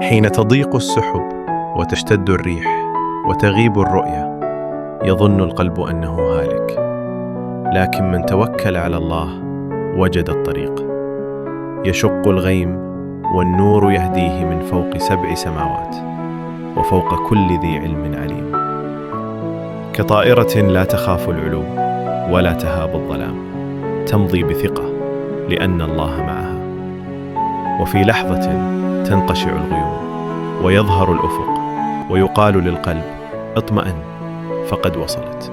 حين تضيق السحب وتشتد الريح وتغيب الرؤية، يظن القلب أنه هالك، لكن من توكل على الله وجد الطريق. يشق الغيم والنور يهديه من فوق 7 سماوات وفوق كل ذي علم عليم. كطائرة لا تخاف العلو ولا تهاب الظلام، تمضي بثقة لأن الله معها. وفي لحظة تنقشع الغيوم ويظهر الأفق، ويقال للقلب: اطمئن فقد وصلت.